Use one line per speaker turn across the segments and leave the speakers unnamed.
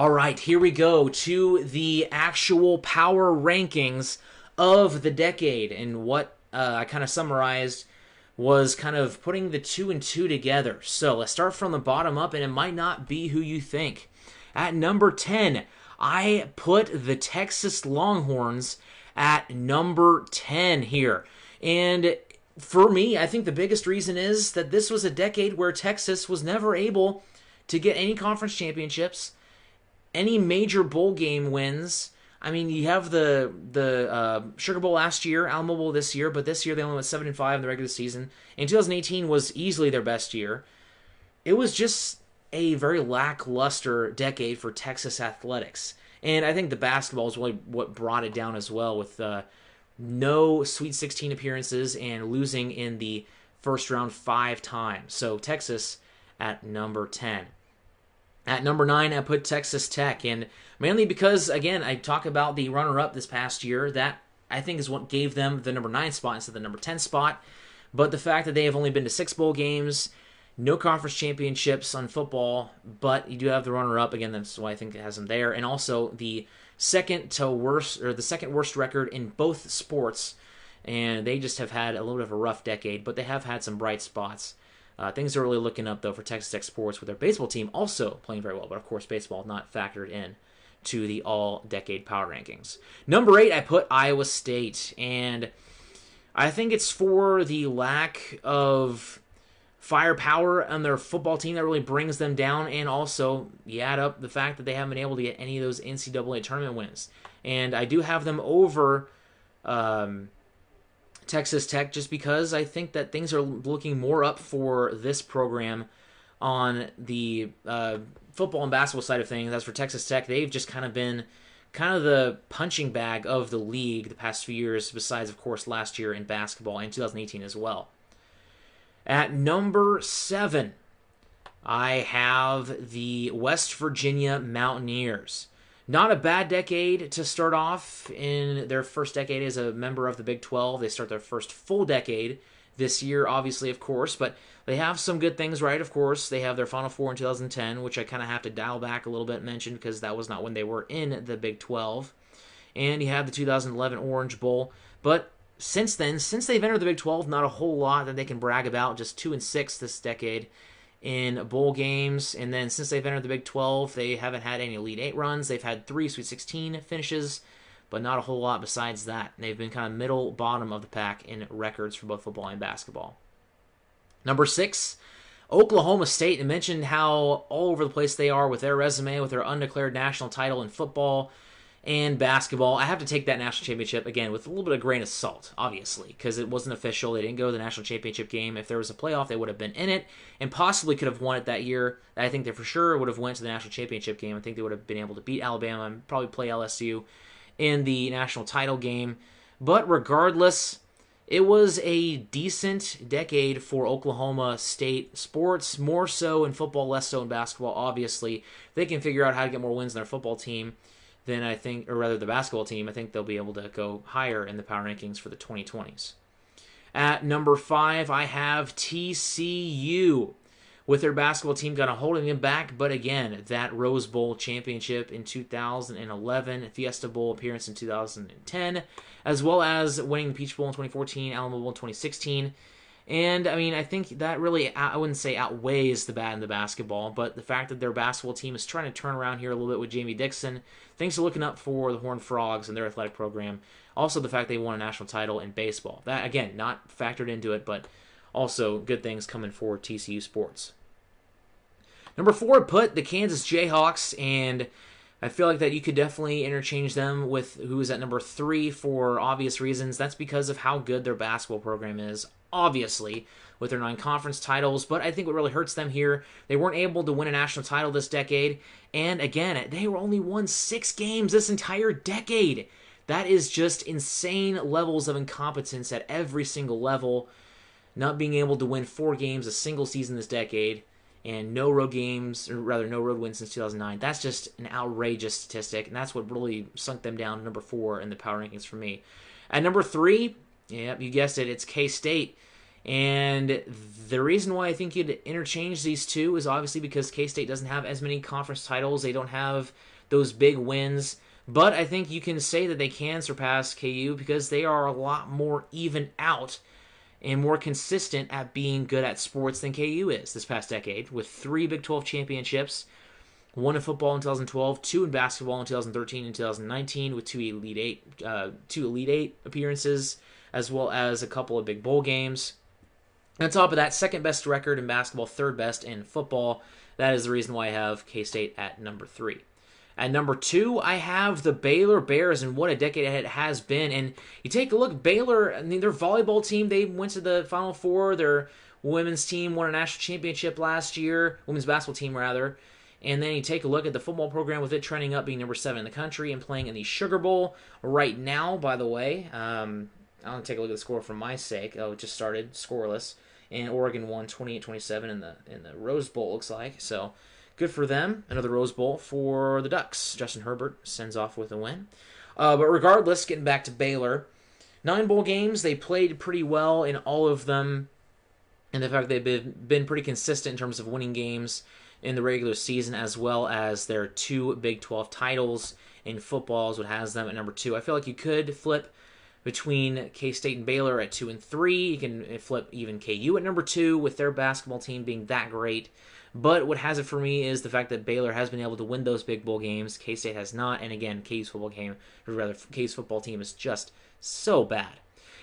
All right, here we go to the actual power rankings of the decade. And what I kind of summarized was kind of putting the two and two together. So let's start from the bottom up, and it might not be who you think. At number 10, I put the Texas Longhorns at number 10 here. And for me, I think the biggest reason is that this was a decade where Texas was never able to get any conference championships, any major bowl game wins. I mean, you have the Sugar Bowl last year, Alamo Bowl this year, but this year they only went 7-5 in the regular season. And 2018 was easily their best year. It was just a very lackluster decade for Texas athletics, and I think the basketball is really what brought it down as well, with no Sweet 16 appearances and losing in the first round 5 times. So Texas at number 10. At number 9, I put Texas Tech, and mainly because, again, I talk about the runner-up this past year. That, I think, is what gave them the number 9 spot instead of the number 10 spot. But the fact that they have only been to 6 bowl games, no conference championships on football, but you do have the runner-up. Again, that's why I think it has them there. And also the second worst record in both sports, and they just have had a little bit of a rough decade, but they have had some bright spots. Things are really looking up, though, for Texas Tech sports, with their baseball team also playing very well. But, of course, baseball not factored in to the all-decade power rankings. Number 8, I put Iowa State. And I think it's for the lack of firepower on their football team that really brings them down. And also, you add up the fact that they haven't been able to get any of those NCAA tournament wins. And I do have them over Texas Tech, just because I think that things are looking more up for this program on the football and basketball side of things. As for Texas Tech, they've just kind of been the punching bag of the league the past few years, besides, of course, last year in basketball and 2018 as well. At number 7, I have the West Virginia Mountaineers. Not a bad decade to start off in their first decade as a member of the Big 12. They start their first full decade this year, obviously, of course, but they have some good things, right? Of course, they have their Final Four in 2010, which I kind of have to dial back a little bit and mention, because that was not when they were in the Big 12. And you have the 2011 Orange Bowl. But since then, since they've entered the Big 12, not a whole lot that they can brag about. Just 2-6 this decade in bowl games. And then since they've entered the Big 12, they haven't had any Elite 8 runs. They've had 3 Sweet 16 finishes, but not a whole lot besides that. They've been kind of middle bottom of the pack in records for both football and basketball. Number 6, Oklahoma State. I mentioned how all over the place they are with their resume, with their undeclared national title in football and basketball. I have to take that national championship, again, with a little bit of grain of salt, obviously, because it wasn't official. They didn't go to the national championship game. If there was a playoff, they would have been in it and possibly could have won it that year. I think they for sure would have went to the national championship game. I think they would have been able to beat Alabama and probably play LSU in the national title game. But regardless, it was a decent decade for Oklahoma State sports, more so in football, less so in basketball, obviously. If they can figure out how to get more wins in their football team, then I think, or rather the basketball team, I think they'll be able to go higher in the power rankings for the 2020s. At number 5, I have TCU. With their basketball team kind of holding them back, but again, that Rose Bowl championship in 2011, Fiesta Bowl appearance in 2010, as well as winning the Peach Bowl in 2014, Alamo Bowl in 2016. And, I mean, I think that really, I wouldn't say outweighs the bad in the basketball, but the fact that their basketball team is trying to turn around here a little bit with Jamie Dixon, things are looking up for the Horned Frogs and their athletic program. Also, the fact they won a national title in baseball. That, again, not factored into it, but also good things coming for TCU sports. Number 4, put the Kansas Jayhawks, and I feel like that you could definitely interchange them with who is at number 3 for obvious reasons. That's because of how good their basketball program is, obviously, with their 9 conference titles. But I think what really hurts them here, they weren't able to win a national title this decade. And again, they were only won 6 games this entire decade. That is just insane levels of incompetence at every single level. Not being able to win 4 games a single season this decade, and no road games, or rather no road wins since 2009. That's just an outrageous statistic, and that's what really sunk them down to number 4 in the power rankings for me. At number 3, yep, you guessed it, it's K-State. And the reason why I think you'd interchange these two is obviously because K-State doesn't have as many conference titles. They don't have those big wins. But I think you can say that they can surpass KU because they are a lot more even out and more consistent at being good at sports than KU is this past decade, with 3 Big 12 championships, 1 in football in 2012, 2 in basketball in 2013 and 2019, with 2 Elite Eight appearances, as well as a couple of big bowl games. On top of that, second best record in basketball, third best in football. That is the reason why I have K-State at number 3. At number 2, I have the Baylor Bears, and what a decade it has been. And you take a look, Baylor, I mean, their volleyball team, they went to the Final Four. Their women's team won a national championship last year, women's basketball team, rather. And then you take a look at the football program with it trending up, being number 7 in the country and playing in the Sugar Bowl right now, by the way. I'll take a look at the score for my sake. Oh, it just started scoreless. And Oregon won 28-27 in the Rose Bowl, looks like. So good for them. Another Rose Bowl for the Ducks. Justin Herbert sends off with a win. But regardless, getting back to Baylor, 9 bowl games. They played pretty well in all of them. And the fact they've been pretty consistent in terms of winning games in the regular season, as well as their 2 Big 12 titles in football is what has them at number 2. I feel like you could flip between K-State and Baylor at 2 and 3. You can flip even KU at number 2 with their basketball team being that great. But what has it for me is the fact that Baylor has been able to win those big bowl games. K-State has not. And again, KU's football team is just so bad.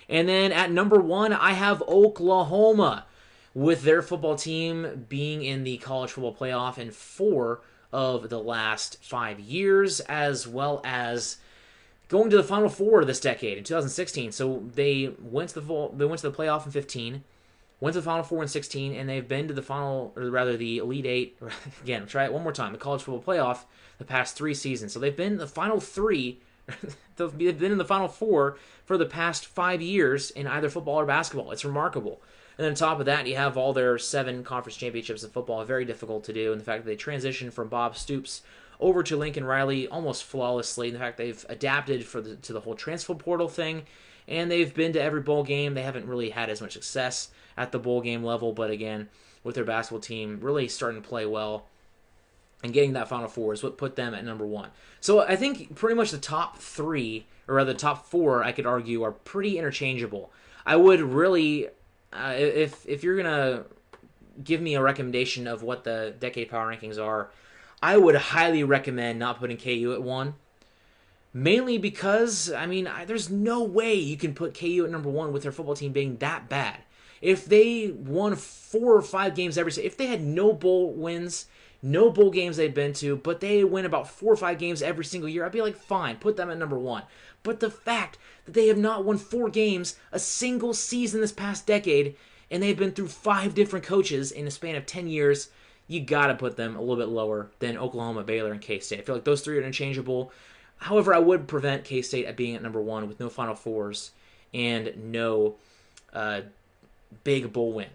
And then at number 1, I have Oklahoma, with their football team being in the college football playoff in 4 of the last 5 years, as well as going to the Final Four this decade in 2016. So they went to the playoff in 15, went to the Final Four in 16, and they've been to the Elite Eight. Again, try it one more time. The college football playoff the past 3 seasons. So they've been in the Final 3. They've been in the Final Four for the past 5 years in either football or basketball. It's remarkable. And then on top of that, you have all their 7 conference championships in football. Very difficult to do. And the fact that they transitioned from Bob Stoops over to Lincoln Riley almost flawlessly. And the fact they've adapted to the whole transfer portal thing. And they've been to every bowl game. They haven't really had as much success at the bowl game level. But again, with their basketball team really starting to play well and getting that Final Four is what put them at number 1. So I think pretty much the top 3, or rather the top 4, I could argue, are pretty interchangeable. I would really... if you're going to give me a recommendation of what the decade power rankings are, I would highly recommend not putting KU at 1. Mainly because, I mean, there's no way you can put KU at number 1 with their football team being that bad. If they won 4 or 5 games if they had no bowl wins, no bowl games they'd been to, but they win about 4 or 5 games every single year, I'd be like, fine, put them at number 1. But the fact that they have not won 4 games a single season this past decade, and they've been through 5 different coaches in a span of 10 years, you gotta put them a little bit lower than Oklahoma, Baylor, and K-State. I feel like those 3 are interchangeable. However, I would prevent K-State at being at number 1 with no Final Fours and no big bowl win.